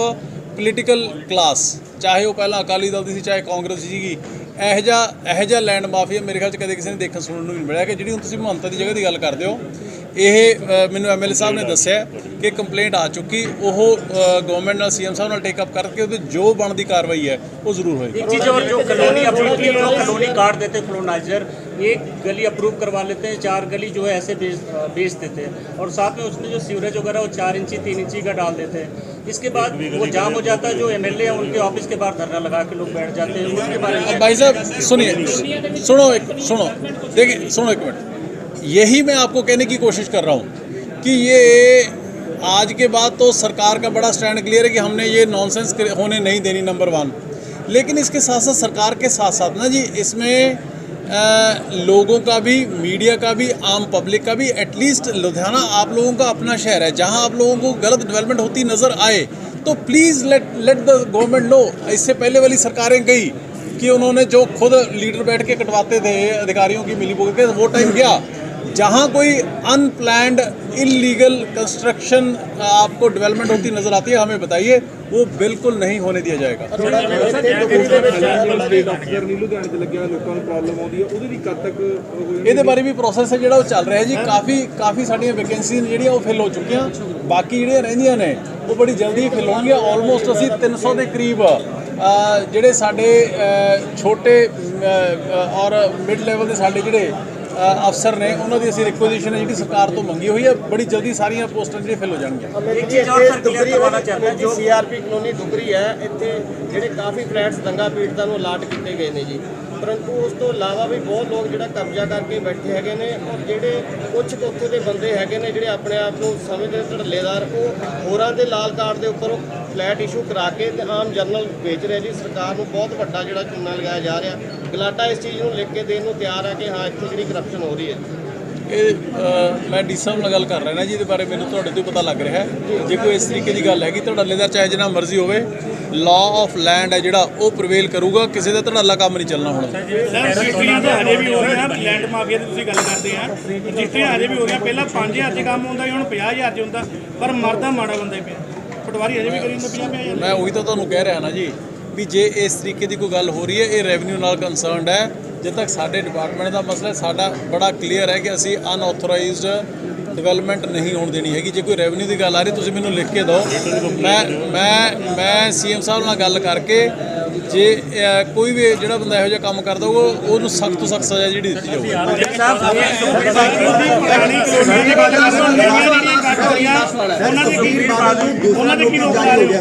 ਪੋਲੀਟੀਕਲ ਕਲਾਸ, ਚਾਹੇ ਉਹ ਪਹਿਲਾਂ ਅਕਾਲੀ ਦਲ ਦੀ ਸੀ ਚਾਹੇ ਕਾਂਗਰਸ ਸੀਗੀ, ਇਹੋ ਜਿਹਾ ਲੈਂਡ ਮਾਫੀਆ ਮੇਰੇ ਖਿਆਲ 'ਚ ਕਦੇ ਕਿਸੇ ਨੇ ਦੇਖਣ ਸੁਣਨ ਨੂੰ ਨਹੀਂ ਮਿਲਿਆ। ਕਿ ਜਿਹੜੀ ਹੁਣ ਤੁਸੀਂ ਮਹੰਤਾ ਦੀ ਜਗ੍ਹਾ ਦੀ ਗੱਲ ਕਰਦੇ ਹੋ, ਇਹ ਮੈਨੂੰ ਐਮਐਲਏ ਸਾਹਿਬ ਨੇ ਦੱਸਿਆ ਕਿ ਕੰਪਲੇਂਟ ਆ ਚੁੱਕੀ, ਉਹ ਗਵਰਨਮੈਂਟ ਨਾਲ ਸੀਐਮ ਸਾਹਿਬ ਨਾਲ ਟੇਕ ਅਪ ਕਰਕੇ ਉਹਦੇ ਜੋ ਬਣਦੀ ਕਾਰਵਾਈ ਹੈ ਉਹ ਜ਼ਰੂਰ ਹੋਏਗੀ। एक चीज़ और, जो कॉलोनी अप्रूव की लोग कॉलोनी काट देते कॉलोनाइजर, एक गली अप्रूव करवा लेते हैं, 4 गली जो है ऐसे बेच देते हैं, और साथ में उसमें जो सीवरेज वगैरह वो 4 इंची 3 इंची का डाल देते हैं। इसके बाद वो जाम हो जाता है, जो एमएलए हैं उनके ऑफिस के बाहर धरना लगा के लोग बैठ जाते हैं। उसके बारे में भाई साहब सुनिए, सुनो देखिए, सुनो एक मिनट, यही मैं आपको कहने की कोशिश कर रहा हूँ कि ये आज के बाद तो सरकार का बड़ा स्टैंड क्लियर है कि हमने ये नॉनसेंस होने नहीं देनी, नंबर 1। लेकिन इसके साथ साथ सरकार के साथ साथ ना जी, इसमें लोगों का भी, मीडिया का भी, आम पब्लिक का भी, एटलीस्ट लुधियाना आप लोगों का अपना शहर है, जहां आप लोगों को गलत डेवलपमेंट होती नज़र आए तो please let the government know. इससे पहले वाली सरकारें गई कि उन्होंने जो खुद लीडर बैठ के कटवाते थे अधिकारियों की मिलीभगत के, वो टाइम गया। जहाँ कोई अनप्लैंड इलीगल कंस्ट्रक्शन आपको डेवलपमेंट होती नज़र आती है, हमें बताइए, वो बिल्कुल नहीं होने दिया जाएगा। ਇਹਦੇ ਬਾਰੇ ਵੀ ਪ੍ਰੋਸੈਸ ਹੈ ਜਿਹੜਾ ਉਹ ਚੱਲ ਰਿਹਾ ਜੀ। ਕਾਫੀ ਸਾਡੀਆਂ ਵੈਕੈਂਸੀਜ਼ ਜਿਹੜੀਆਂ ਉਹ ਫਿਲ ਹੋ ਚੁੱਕੀਆਂ, ਬਾਕੀ ਜਿਹੜੀਆਂ ਰਹਿੰਦੀਆਂ ਨੇ ਉਹ ਬੜੀ ਜਲਦੀ ਫਿਲ ਹੋਣਗੀਆਂ। ਆਲਮੋਸਟ ਅਸੀਂ 300 ਦੇ ਕਰੀਬ ਜਿਹੜੇ ਸਾਡੇ ਛੋਟੇ ਔਰ ਮਿਡ ਲੈਵਲ ਦੇ ਸਾਡੇ ਜਿਹੜੇ ਅਫਸਰ ਨੇ, ਉਹਨਾਂ ਦੀ ਅਸੀਂ ਰਿਕੁਐਜ਼ੀਸ਼ਨ ਹੈ ਜਿਹੜੀ ਸਰਕਾਰ ਤੋਂ ਮੰਗੀ ਹੋਈ ਹੈ। ਬੜੀ ਜਲਦੀ ਸਾਰੀਆਂ ਪੋਸਟਾਂ ਜਿਹੜੀਆਂ ਫਿਲ ਹੋ ਜਾਣਗੀਆਂ। एक चीज़ और सर क्लियर करवाना चाहते हैं, जो ਸੀਆਰਪੀ ਕਲੋਨੀ ਦੁਗਰੀ ਹੈ, ਇੱਥੇ ਜਿਹੜੇ ਕਾਫੀ ਫਲੈਟਸ ਦੰਗਾ ਪੀੜਤਾਂ ਨੂੰ ਅਲਾਟ ਕੀਤੇ ਗਏ ਨੇ ਜੀ, ਪਰੰਤੂ ਉਸ ਤੋਂ ਇਲਾਵਾ ਵੀ ਬਹੁਤ ਲੋਕ ਜਿਹੜਾ ਕਬਜ਼ਾ ਕਰਕੇ ਬੈਠੇ ਹੈਗੇ ਨੇ, ਔਰ ਜਿਹੜੇ ਕੁਝ ਉੱਥੇ ਦੇ ਬੰਦੇ ਹੈਗੇ ਨੇ ਜਿਹੜੇ ਆਪਣੇ ਆਪ ਨੂੰ ਸਮਝਦੇ ਧੜੱਲੇਦਾਰ, ਉਹ ਹੋਰਾਂ ਦੇ ਲਾਲ ਕਾਰਡ ਦੇ ਉੱਪਰ ਉਹ ਫਲੈਟ ਇਸ਼ੂ ਕਰਾ ਕੇ ਤੇ ਆਮ ਜਨਰਲ ਵੇਚ ਰਹੇ ਜੀ। ਸਰਕਾਰ ਨੂੰ ਬਹੁਤ ਵੱਡਾ ਜਿਹੜਾ ਚੂਨਾ ਲਗਾਇਆ ਜਾ ਰਿਹਾ। ਗਲਾਟਾ ਇਸ ਚੀਜ਼ ਨੂੰ ਲਿਖ ਕੇ ਦੇਣ ਨੂੰ ਤਿਆਰ ਹੈ ਕਿ ਹਾਂ ਇੱਥੇ ਜਿਹੜੀ ਕਰਪਸ਼ਨ ਹੋ ਰਹੀ ਹੈ। ਇਹ ਮੈਂ ਡੀ ਸਾਹਿਬ ਨਾਲ ਗੱਲ ਕਰ ਰਿਹਾ ਨਾ ਜੀ, ਇਹਦੇ ਬਾਰੇ ਮੈਨੂੰ ਤੁਹਾਡੇ ਤੋਂ ਪਤਾ ਲੱਗ ਰਿਹਾ ਹੈ। ਜੇ ਕੋਈ ਇਸ ਤਰੀਕੇ ਦੀ ਗੱਲ ਹੈਗੀ, ਧੜੱਲੇਦਾਰ ਚਾਹੇ ਜਿੰਨਾ ਮਰਜ਼ੀ ਹੋਵੇ, ਲਾਅ ਆਫ ਲੈਂਡ ਹੈ ਜਿਹੜਾ ਉਹ ਪ੍ਰਵੇਲ ਕਰੂਗਾ, ਕਿਸੇ ਦਾ ਧੜੱਲਾ ਕੰਮ ਨਹੀਂ ਚੱਲਣਾ ਹੁਣ। ਰਜਿਸਟਰੀਆਂ ਤਾਂ ਹਜੇ ਵੀ ਹੋ ਰਹੀਆਂ, ਲੈਂਡ ਮਾਫੀਆ ਦੀ ਤੁਸੀਂ ਗੱਲ ਕਰਦੇ ਆ, ਰਜਿਸਟਰੀਆਂ ਹਜੇ ਵੀ ਹੋ ਰਹੀਆਂ। ਪਹਿਲਾਂ 5000 'ਚ ਕੰਮ ਹੁੰਦਾ ਸੀ, ਹੁਣ 50000 'ਚ ਹੁੰਦਾ, ਪਰ ਮਰਦਾ ਮਾੜਾ ਬੰਦਾ ਹੀ ਪਿਆ। ਪਟਵਾਰੀ ਹਜੇ ਵੀ ਕਰੀ ਜਾਂਦਾ 50,000। ਮੈਂ ਉਹੀ ਤਾਂ ਤੁਹਾਨੂੰ ਕਹਿ ਰਿਹਾ ਨਾ ਜੀ ਵੀ ਜੇ ਇਸ ਤਰੀਕੇ ਦੀ ਕੋਈ ਗੱਲ ਹੋ ਰਹੀ ਹੈ, ਇਹ ਰੈਵਨਿਊ ਨਾਲ ਕੰਸਰਨਡ ਹੈ। ਜਦ ਤੱਕ ਸਾਡੇ ਡਿਪਾਰਟਮੈਂਟ ਦਾ ਮਸਲਾ, ਸਾਡਾ ਬੜਾ ਕਲੀਅਰ ਹੈ ਕਿ ਅਸੀਂ ਅਨਆਥੋਰਾਈਜ਼ਡ ਡਿਵੈਲਪਮੈਂਟ ਨਹੀਂ ਹੋਣ ਦੇਣੀ ਹੈਗੀ। ਜੇ ਕੋਈ ਰੈਵਨਿਊ ਦੀ ਗੱਲ ਆ ਰਹੀ, ਤੁਸੀਂ ਮੈਨੂੰ ਲਿਖ ਕੇ ਦਿਓ, ਮੈਂ ਸੀਐਮ ਸਾਹਿਬ ਨਾਲ ਗੱਲ ਕਰਕੇ ਜੇ ਕੋਈ ਵੀ ਜਿਹੜਾ ਬੰਦਾ ਇਹੋ ਜਿਹਾ ਕੰਮ ਕਰਦਾ ਉਹਨੂੰ ਸਖਤ ਤੋਂ ਸਖਤ ਸਜ਼ਾ ਜਿਹੜੀ ਦਿੱਤੀ ਜਾਊਗੀ। ਉਹਨਾਂ ਦੇ ਕੀ ਰੋਕ ਲਾ ਰਹੇ ਹੋ?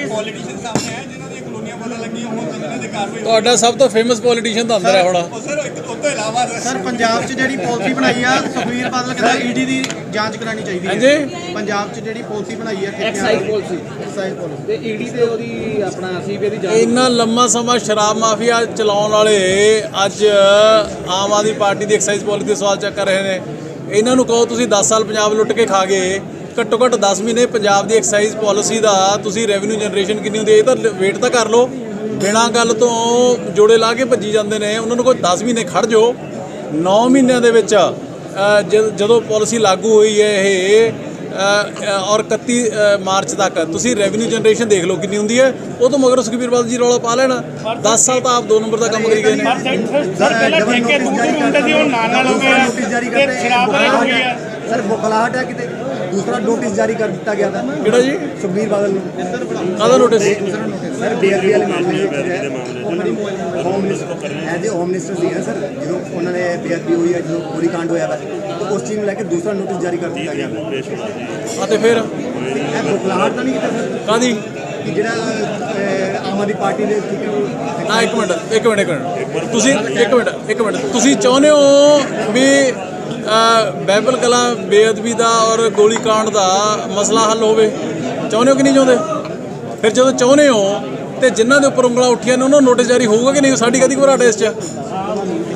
ਪੋਲੀਟੀਸ਼ੀਅਨ ਸਾਹਮਣੇ ਹੈ ਜਿਨ੍ਹਾਂ ਦੀਆਂ ਕਲੋਨੀਆਂ ਪਤਾ ਲੱਗੀਆਂ ਹੋਣ ਤਾਂ ਇਹਨਾਂ ਦੇ ਕਾਰਵਾਈ ਤੁਹਾਡਾ ਸਭ ਤੋਂ ਫੇਮਸ ਪੋਲੀਟੀਸ਼ੀਅਨ ਤਾਂ ਅੰਦਰ ਹੈ ਹੁਣ। ਸਰ ਉਸ ਤੋਂ ਇਲਾਵਾ ਸਰ ਪੰਜਾਬ 'ਚ ਜਿਹੜੀ ਪਾਲਿਸੀ ਬਣਾਈ ਆ, ਸੁਖਬੀਰ ਬਾਦਲ ਕਹਿੰਦਾ ਈਡੀ ਦੀ ਜਾਂਚ ਕਰਾਉਣੀ ਚਾਹੀਦੀ ਹੈ। ਹਾਂਜੀ, ਪੰਜਾਬ 'ਚ ਜਿਹੜੀ ਪਾਲਿਸੀ ਬਣਾਈ ਹੈ ਐਕਸਾਈਜ਼ ਪਾਲਿਸੀ ਤੇ ਈਡੀ ਤੇ ਉਹਦੀ ਆਪਣਾ ਸੀਬੀਆਈ ਦੀ ਜਾਂਚ। ਇੰਨਾ ਲੰਮਾ ਸਮਾਂ ਸ਼ਰਾਬ ਮਾਫੀਆ ਚਲਾਉਣ ਵਾਲੇ ਅੱਜ ਆਮ ਆਦਮੀ ਪਾਰਟੀ ਦੀ ਐਕਸਾਈਜ਼ ਪਾਲਿਸੀ ਦੇ ਸਵਾਲ ਚੱਕ ਕਰ ਰਹੇ ਨੇ। ਇਹਨਾਂ ਨੂੰ ਕਹੋ ਤੁਸੀਂ 10 ਸਾਲ ਪੰਜਾਬ ਲੁੱਟ ਕੇ ਖਾ ਗਏ, ਘੱਟੋ ਘੱਟ 10 ਮਹੀਨੇ ਪੰਜਾਬ ਦੀ ਐਕਸਾਈਜ਼ ਪਾਲਿਸੀ ਦਾ ਤੁਸੀਂ ਰੈਵਨਿਊ ਜਨਰੇਸ਼ਨ ਕਿੰਨੀ ਹੁੰਦੀ ਹੈ ਇਹ ਤਾਂ ਵੇਟ ਤਾਂ ਕਰ ਲਓ। ਬਿਨਾਂ ਗੱਲ ਤੋਂ ਜੋੜੇ ਲਾ ਕੇ ਭੱਜੀ ਜਾਂਦੇ ਨੇ। ਉਹਨਾਂ ਨੂੰ ਕੋਈ 10 ਮਹੀਨੇ ਖੜ ਜਾਓ। 9 ਮਹੀਨਿਆਂ ਦੇ ਵਿੱਚ ਜਦੋਂ ਪਾਲਿਸੀ ਲਾਗੂ ਹੋਈ ਹੈ ਇਹ ਔਰ 31 ਮਾਰਚ ਤੱਕ ਤੁਸੀਂ ਰੈਵਨਿਊ ਜਨਰੇਸ਼ਨ ਦੇਖ ਲਓ ਕਿੰਨੀ ਹੁੰਦੀ ਹੈ। ਉਹ ਤੋਂ ਮਗਰ ਸੁਖਬੀਰ ਬਾਦਲ ਜੀ ਰੌਲਾ ਪਾ ਲੈਣਾ। 10 ਸਾਲ ਤਾਂ ਆਪ 2 ਨੰਬਰ ਦਾ ਕੰਮ ਕਰੀ ਗਏ ਨੇ। ਸਰ ਪਹਿਲਾਂ ਠੇਕੇ ਦੂਰ ਹੁੰਦੇ ਸੀ, ਹੁਣ ਨਾਲ ਹੋ ਗਏ ਆ, ਤੇ ਸ਼ਰਾਬ ਵਾਲੇ ਹੋ ਗਏ ਆ। ਸਰ ਬੁਖਲਾਹਟ ਹੈ ਕਿਤੇ ਦੂਸਰਾ ਨੋਟਿਸ ਜਾਰੀ ਕਰ ਦਿੱਤਾ ਗਿਆ था ਕਿਹੜਾ ਜੀ ਸੁਖਬੀਰ ਬਾਦਲ ਨੂੰ ਕਾਹਦਾ ਨੋਟਿਸ ਸਰ ਬੇਅਦਬੀ ਵਾਲੇ ਮਾਮਲੇ home minister as a home minister C sir ਜਦੋਂ ਉਹਨਾਂ ਨੇ ਬੇਅਦਬੀ ਹੋਈ ਹੈ ਜਦੋਂ ਗੋਲੀ ਕਾਂਡ ਹੋਇਆ ਵਾ ਤਾਂ ਉਸ ਚੀਜ਼ ਨੂੰ ਲੈ ਕੇ ਦੂਸਰਾ ਨੋਟਿਸ ਜਾਰੀ ਕਰ ਦਿੱਤਾ ਗਿਆ ਅਤੇ ਫਿਰ ਇਹ ਬੁਖਲਾਹਟ ਤਾਂ ਨਹੀਂ ਕੀਤਾ ਸਰ ਕਾਹਦੀ ਕਿ ਜਿਹੜਾ ਆਮ ਆਦਮੀ ਪਾਰਟੀ ਦੇ ਠੀਕ ਹੈ ਉਹ ਨਾ ਇੱਕ ਮਿੰਟ ਤੁਸੀਂ ਤੁਸੀਂ ਚਾਹੁੰਦੇ ਹੋ ਵੀ ਬਾਈਬਲ ਕਲਾ ਬੇਅਦਬੀ ਦਾ ਔਰ ਗੋਲੀ ਕਾਂਡ ਦਾ ਮਸਲਾ ਹੱਲ ਹੋਵੇ ਚਾਹੁੰਦੇ ਹੋ ਕਿ ਨਹੀਂ ਚਾਹੁੰਦੇ ਫਿਰ ਜਦੋਂ ਚਾਹੁੰਦੇ ਹੋ ਤੇ ਜਿਨ੍ਹਾਂ ਦੇ ਉੱਪਰ ਉਂਗਲਾਂ ਉੱਠੀਆਂ ਨੇ ਉਹਨਾਂ ਨੂੰ ਨੋਟਿਸ ਜਾਰੀ ਹੋਊਗਾ ਕਿ ਨਹੀਂ ਸਾਡੀ ਕਦੀ ਘਬਰਾਹਟ ਇਸ 'ਚ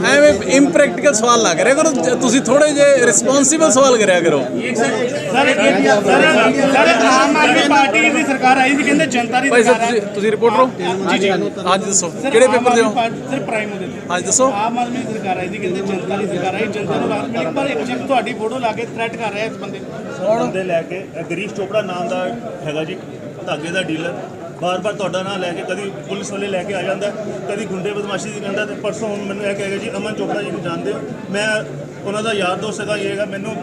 ਐਵੇਂ ਇੰਪ੍ਰੈਕਟੀਕਲ ਸਵਾਲ ਨਾ ਕਰਿਆ ਕਰੋ ਤੁਸੀਂ ਥੋੜੇ ਜਿਹੇ ਰਿਸਪੌਂਸਿਬਲ ਸਵਾਲ ਕਰਿਆ ਕਰੋ ਸਰ ਆਮ ਆਦਮੀ ਪਾਰਟੀ ਦੀ ਸਰਕਾਰ ਆਈ ਸੀ ਕਹਿੰਦੇ ਜਨਤਾ ਦੀ ਭਾਈ ਸਰਕਾਰ ਸਾਹਿਬ ਹੈ ਤੁਸੀਂ ਰਿਪੋਰਟਰ ਹੋ ਜੀ ਅੱਜ ਦੱਸੋ ਕਿਹੜੇ ਪੇਪਰ ਦੇ ਹੋ ਸਰ ਪ੍ਰਾਈਮ ਉਹਦੇ ਤੇ ਅੱਜ ਦੱਸੋ ਆਮ ਆਦਮੀ ਦੀ ਸਰਕਾਰ ਆਈ ਸੀ ਕਹਿੰਦੇ ਜਨਤਾ ਦੀ ਸਰਕਾਰ ਆਈ ਜਨਤਾ ਨੂੰ ਰਾਤ ਮਿਲੀ ਪਰ ਇੱਕ ਚੀਜ਼ ਤੁਹਾਡੀ ਫੋਟੋ ਲਾ ਕੇ ਥ੍ਰੈਟ ਕਰ ਰਿਹਾ ਇਸ ਬੰਦੇ ਨੂੰ ਬੰਦੇ ਲੈ ਕੇ ਗਰੀਸ਼ ਚੋਪੜਾ ਨਾਮ ਦਾ ਹੈਗਾ ਜੀ ਧਾਗੇ ਦਾ ਡੀਲਰ ਬਾਰ-ਬਾਰ ਤੁਹਾਡਾ ਨਾਂ ਲੈ ਕੇ ਕਦੀ ਪੁਲਿਸ ਵਾਲੇ ਲੈ ਕੇ ਆ ਜਾਂਦਾ ਕਦੀ ਗੁੰਡੇ ਬਦਮਾਸ਼ੀ ਦੀ ਕਹਿੰਦਾ ਤੇ ਪਰਸੋਂ ਹੁਣ ਮੈਨੂੰ ਇਹ ਕਹੇਗਾ ਜੀ ਅਮਨ ਚੋਪੜਾ ਜੀ ਨੂੰ ਜਾਣਦੇ ਹੋ ਮੈਂ ਉਹਨਾਂ ਦਾ ਯਾਰ ਦੋਸਤ ਹੈਗਾ ਇਹ ਹੈਗਾ ਮੈਨੂੰ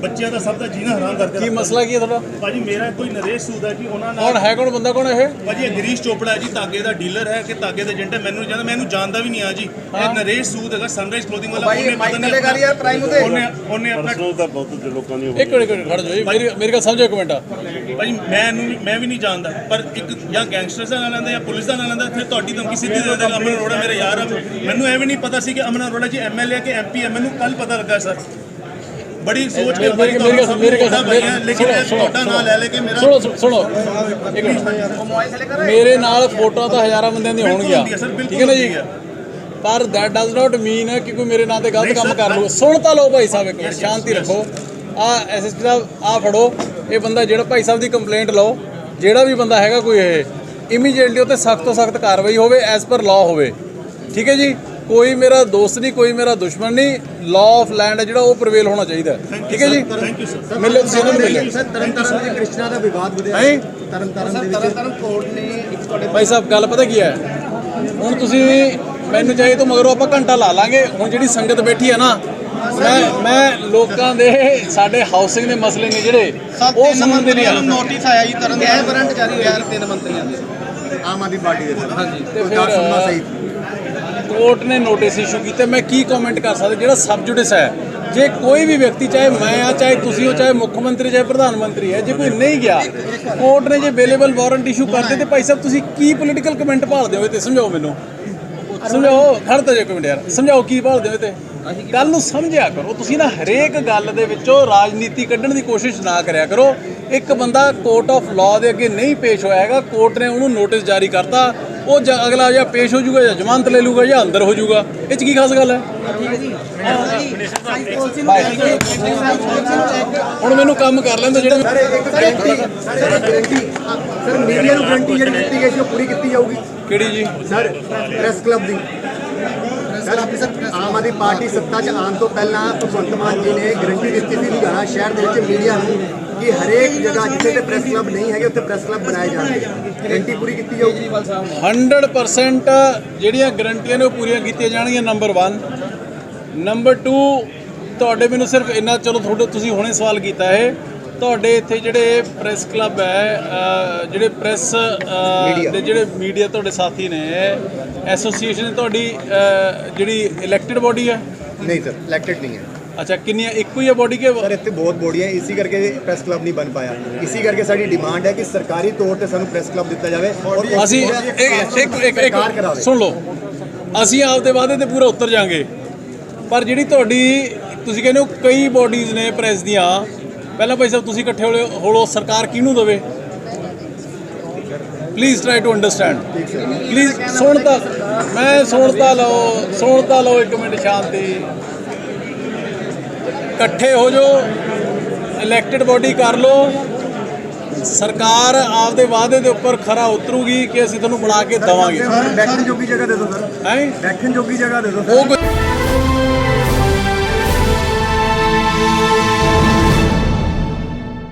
ਬੱਚਿਆਂ ਦਾ ਸਭ ਦਾ ਜੀਣਾ ਹਰਾਮ ਕਰਕੇ ਕੀ ਮਸਲਾ ਕੀ ਹੈ ਤੁਹਾਡਾ ਭਾਜੀ ਮੇਰਾ ਕੋਈ ਨਰੇਸ਼ ਸੂਦ ਹੈ ਜੀ ਉਹਨਾਂ ਕੌਣ ਨਾਲ ਹੈ ਕੌਣ ਬੰਦਾ ਕੌਣ ਇਹ ਭਾਜੀ ਇਹ ਗਰੀਸ਼ ਚੋਪੜਾ ਹੈ ਜੀ ਧਾਗੇ ਦਾ ਡੀਲਰ ਹੈ ਕਿ ਧਾਗੇ ਦੇ ਏਜੰਟ ਹੈ ਮੈਨੂੰ ਜਾਣਦਾ ਮੈਨੂੰ ਜਾਣਦਾ ਵੀ ਨਹੀਂ ਆ ਜੀ ਇਹ ਨਰੇਸ਼ ਸੂਦ ਹੈਗਾ ਸਨਰਾਈਜ਼ ਕਲੋਥਿੰਗ ਵਾਲਾ ਉਹਨੇ ਪਤਾ ਨਹੀਂ ਉਹਨੇ ਆਪਣਾ ਤਾਂ ਬਹੁਤ ਲੋਕਾਂ ਦੀ ਇੱਕ ਮਿੰਟ ਖੜ ਜਾਓ ਜੀ ਮੇਰੀ ਗੱਲ ਸਮਝੋ ਇੱਕ ਮਿੰਟ ਭਾਜੀ ਮੈਂ ਵੀ ਨਹੀਂ ਜਾਣਦਾ ਪਰ ਇੱਕ ਜਾਂ ਗੈਂਗਸਟਰ ਦਾ ਨਾਂ ਲੈਂਦਾ ਜਾਂ ਪੁਲਿਸ ਦਾ ਨਾਂ ਲੈਂਦਾ ਫਿਰ ਤੁਹਾਡੀ ਧਮਕੀ ਸਿੱਧੀ ਦੇ ਦੇਗਾ ਅਮਨ ਅਰੋੜਾ ਮੇਰੇ ਯਾਰ ਆ ਮੈਨੂੰ ਇਹ ਵੀ ਨਹੀਂ ਪਤਾ ਸੀ ਕਿ ਅਮਨ ਅਰੋੜਾ ਜੀ ਐਮਐਲਏ ਕਿ ਐਮਪੀ ਹੈ ਮੈਨੂੰ ਕੱਲ ਪਤਾ ਲੱਗਾ ਸਰ ਬੜੀ ਸੋਚ ਕੇ ਮੇਰੀ ਗੱਲ ਤੁਹਾਡਾ ਨਾਂ ਲੈ ਕੇ ਮੇਰਾ ਸੁਣੋ ਇੱਕ ਮਿੰਟ ਮੇਰੇ ਨਾਲ ਫੋਟੋਆਂ ਤਾਂ ਹਜ਼ਾਰਾਂ ਬੰਦਿਆਂ ਦੀ ਹੋਣਗੀਆਂ ਠੀਕ ਹੈ ਨਾ ਜੀ ਪਰ ਦੈਟ ਡਜ਼ ਨਾਟ ਮੀਨ ਕਿ ਕੋਈ ਮੇਰੇ ਨਾਂ ਤੇ ਗਲਤ ਕੰਮ ਕਰ ਲਊ ਸੁਣ ਤਾਂ ਲਓ ਭਾਈ ਸਾਹਿਬ ਇੱਕ ਮਿੰਟ ਸ਼ਾਂਤੀ ਰੱਖੋ ਆ ਐਸਐਸਪੀ ਸਾਹਿਬ ਆ ਫੜੋ ਇਹ ਬੰਦਾ ਜਿਹੜਾ ਭਾਈ ਸਾਹਿਬ ਦੀ ਕੰਪਲੇਂਟ ਲਓ ਜਿਹੜਾ ਵੀ ਬੰਦਾ ਹੈਗਾ ਕੋਈ ਇਹ ਇਮੀਡੀਏਟਲੀ ਉੱਤੇ ਸਖਤ ਤੋਂ ਸਖਤ ਕਾਰਵਾਈ ਹੋਵੇ ਐਜ਼ ਪਰ ਲਾਅ ਹੋਵੇ ਠੀਕ ਹੈ ਜੀ ਕੋਈ ਮੇਰਾ ਦੋਸਤ ਨਹੀਂ ਕੋਈ ਮੇਰਾ ਦੁਸ਼ਮਣ ਨਹੀਂ ਲਾਅ ਆਫ ਲੈਂਡ ਹੈ ਜਿਹੜਾ ਉਹ ਪ੍ਰਵੇਲ ਹੋਣਾ ਚਾਹੀਦਾ ਠੀਕ ਹੈ ਜੀ ਮਿਲੋ ਤੁਸੀਂ ਇਹਨਾਂ ਨੂੰ ਮਿਲੋ ਸਰ ਤਰਨਤਾਰਨ ਦੇ ਕ੍ਰਿਸ਼ਨਾ ਦਾ ਵਿਵਾਦ ਵਧਿਆ ਹੈਂ? ਤਰਨਤਾਰਨ ਦੇ ਵਿੱਚ ਕੋਰਟ ਨੇ ਇੱਕ ਤੁਹਾਡੇ ਭਾਈ ਸਾਹਿਬ ਗੱਲ ਪਤਾ ਕੀ ਹੈ ਹੁਣ ਤੁਸੀਂ ਮੈਨੂੰ ਚਾਹੇ ਤੋਂ ਮਗਰੋਂ ਆਪਾਂ ਘੰਟਾ ਲਾ ਲਾਂਗੇ ਹੁਣ ਜਿਹੜੀ ਸੰਗਤ ਬੈਠੀ ਹੈ ਨਾ ਮੈਂ ਲੋਕਾਂ ਦੇ ਸਾਡੇ ਹਾਊਸਿੰਗ ਦੇ ਮਸਲੇ ਨੇ ਜਿਹੜੇ ਉਹ ਸਮਝਦੇ ਨਹੀਂ ਆ ਨੋਟਿਸ ਆਇਆ ਜੀ ਤਰਨ ਦੇ ਵਾਰੰਟ ਜਾਰੀ ਹੋਇਆ ਤਿੰਨ ਮੰਤਰੀਆਂ ਦੇ ਆਮ ਆਦਮੀ ਪਾਰਟੀ ਦੇ ਸਰ ਹਾਂਜੀ ਤੇ ਗੁਰਦਾਸ ਸੰਮਾ ਫਿਰ ਸਹੀਤ ਕੋਰਟ ਨੇ ਨੋਟਿਸ ਇਸ਼ੂ ਕੀਤੇ ਮੈਂ ਕੀ ਕਮੈਂਟ ਕਰ ਸਕਦਾ ਜਿਹੜਾ ਸਬ ਜੁਡਿਸ ਹੈ ਜੇ ਕੋਈ ਵੀ ਵਿਅਕਤੀ ਚਾਹੇ ਮੈਂ ਆ ਚਾਹੇ ਤੁਸੀਂ ਹੋ ਚਾਹੇ ਮੁੱਖ ਮੰਤਰੀ ਚਾਹੇ ਪ੍ਰਧਾਨ ਮੰਤਰੀ ਹੈ ਜੇ ਕੋਈ ਨਹੀਂ ਗਿਆ ਕੋਰਟ ਨੇ ਜੇ ਅਵੇਲੇਬਲ ਵਾਰੰਟ ਇਸ਼ੂ ਕਰਦੇ ਤੇ ਭਾਈ ਸਾਹਿਬ ਤੁਸੀਂ ਕੀ ਪੋਲੀਟੀਕਲ ਕਮੈਂਟ ਭਾਲਦੇ ਹੋ ਤੇ ਸਮਝਾਓ ਮੈਨੂੰ ਸਮਝਾਓ ਖੜਤਾ ਜੇ ਕਮੈਂਟ ਯਾਰ ਸਮਝਾਓ ਕੀ ਭਾਲਦੇ ਹੋ ਤੇ ਗੱਲ ਨੂੰ ਸਮਝਿਆ ਕਰੋ ਤੁਸੀਂ ਨਾ ਹਰੇਕ ਗੱਲ ਦੇ ਵਿੱਚੋਂ ਰਾਜਨੀਤੀ ਕੱਢਣ ਦੀ ਕੋਸ਼ਿਸ਼ ਨਾ ਕਰਿਆ ਕਰੋ ਇੱਕ ਬੰਦਾ ਕੋਰਟ ਆਫ ਲਾਅ ਦੇ ਅੱਗੇ ਨਹੀਂ ਪੇਸ਼ ਹੋਇਆ ਹੈਗਾ ਕੋਰਟ ਨੇ ਉਹਨੂੰ ਨੋਟਿਸ ਜਾਰੀ ਕਰਤਾ ਉਹ ਅਗਲਾ ਜਾਂ ਪੇਸ਼ ਹੋ ਜਾਊਗਾ ਜਾਂ ਜ਼ਮਾਨਤ ਲੈ ਲੂਗਾ ਜਾਂ ਅੰਦਰ ਹੋ ਜਾਊਗਾ ਇਹ 'ਚ ਕੀ ਖਾਸ ਗੱਲ ਹੈ ਹੁਣ ਮੈਨੂੰ ਕੰਮ ਕਰ ਲੈਂਦੇ ਜਿਹੜੇ ਸਰ ਮੀਡੀਆ ਨੂੰ ਗਰੰਟੀ ਜਿਹੜੀ ਦਿੱਤੀ ਗਈ ਸੀ ਉਹ ਪੂਰੀ ਕੀਤੀ ਜਾਊਗੀ ਕਿਹੜੀ ਜੀ ਸਰ ਪ੍ਰੈਸ ਕਲੱਬ ਦੀ ਸਰ ਆਮ ਆਦਮੀ ਪਾਰਟੀ ਸੱਤਾ 'ਚ ਆਉਣ ਤੋਂ ਪਹਿਲਾਂ ਭਗਵੰਤ ਮਾਨ ਜੀ ਨੇ ਗਰੰਟੀ ਦਿੱਤੀ ਸੀ ਲੁਧਿਆਣਾ ਸ਼ਹਿਰ ਦੇ ਵਿੱਚ ਮੀਡੀਆ ਨੂੰ ਕਿ ਹਰੇਕ ਜਗ੍ਹਾ ਜਿੱਥੇ ਤੇ ਪ੍ਰੈਸ ਕਲੱਬ ਨਹੀਂ ਹੈਗੇ ਉੱਥੇ ਪ੍ਰੈਸ ਕਲੱਬ ਬਣਾਏ ਜਾਣਗੇ ਗਰੰਟੀ ਪੂਰੀ ਕੀਤੀ ਜਾਊਗੀ 100% ਜਿਹੜੀਆਂ ਗਰੰਟੀਆਂ ਨੇ ਉਹ ਪੂਰੀਆਂ ਕੀਤੀਆਂ ਜਾਣਗੀਆਂ ਨੰਬਰ 1 ਨੰਬਰ 2 ਤੁਹਾਡੇ ਮੈਨੂੰ ਸਿਰਫ ਇੰਨਾ ਚਲੋ ਤੁਹਾਡੇ ਤੁਸੀਂ ਹੁਣੇ ਸਵਾਲ ਕੀਤਾ ਹੈ ਤੁਹਾਡੇ ਇੱਥੇ ਜਿਹੜੇ ਪ੍ਰੈਸ ਕਲੱਬ ਹੈ ਜਿਹੜੇ ਪ੍ਰੈਸ ਦੇ ਜਿਹੜੇ ਮੀਡੀਆ ਤੁਹਾਡੇ ਸਾਥੀ ਨੇ ਐਸੋਸੀਏਸ਼ਨ ਤੁਹਾਡੀ ਜਿਹੜੀ ਇਲੈਕਟਿਡ ਬੋਡੀ ਹੈ ਨਹੀਂ ਸਰ ਇਲੈਕਟਡ ਨਹੀਂ ਹੈ ਅੱਛਾ ਕਿੰਨੀਆਂ ਇੱਕੋ ਹੀ ਹੈ ਬੋਡੀ ਕੇ ਸਰ ਇੱਥੇ ਬਹੁਤ ਬੋਡੀਆਂ ਇਸੇ ਕਰਕੇ ਪ੍ਰੈਸ ਕਲੱਬ ਨਹੀਂ ਬਣ ਪਾਇਆ ਇਸੇ ਕਰਕੇ ਸਾਡੀ ਡਿਮਾਂਡ ਹੈ ਕਿ ਸਰਕਾਰੀ ਤੌਰ ਤੇ ਸਾਨੂੰ ਪ੍ਰੈਸ ਕਲੱਬ ਦਿੱਤਾ ਜਾਵੇ ਔਰ ਅਸੀਂ ਇੱਕ ਸੁਣ ਲਓ ਅਸੀਂ ਆਪਦੇ ਵਾਅਦੇ ਤੇ ਪੂਰਾ ਉਤਰ ਜਾਾਂਗੇ ਪਰ ਜਿਹੜੀ ਤੁਹਾਡੀ ਤੁਸੀਂ ਕਹਿੰਦੇ ਹੋ ਕਈ ਬੋਡੀਜ਼ ਨੇ ਪ੍ਰੈਸ ਦੀਆਂ ਪਹਿਲਾਂ ਭਾਈ ਸਾਹਿਬ ਤੁਸੀਂ ਇਕੱਠੇ ਹੋਲੋ ਸਰਕਾਰ ਕਿਹਨੂੰ ਦੇਵੇ please try to understand please ਸੁਣਤਾ ਲਓ ਇੱਕ ਮਿੰਟ ਸ਼ਾਂਤੀ ਇਕੱਠੇ ਹੋ ਜਾਓ ਇਲੈਕਟਿਡ ਬੋਡੀ ਕਰ ਲਓ ਸਰਕਾਰ ਆਪਦੇ ਵਾਅਦੇ ਦੇ ਉੱਪਰ ਖਰਾ ਉਤਰੂਗੀ ਕਿ ਅਸੀਂ ਤੁਹਾਨੂੰ ਬਣਾ ਕੇ ਦੇਵਾਂਗੇ ਬੈਠਣ ਜੋਗੀ ਜਗ੍ਹਾ ਦੇ ਦਿਓ ਸਰ ਹੈ ਬੈਠਣ ਜੋਗੀ ਜਗ੍ਹਾ ਦੇ ਦਿਓ ਉਹ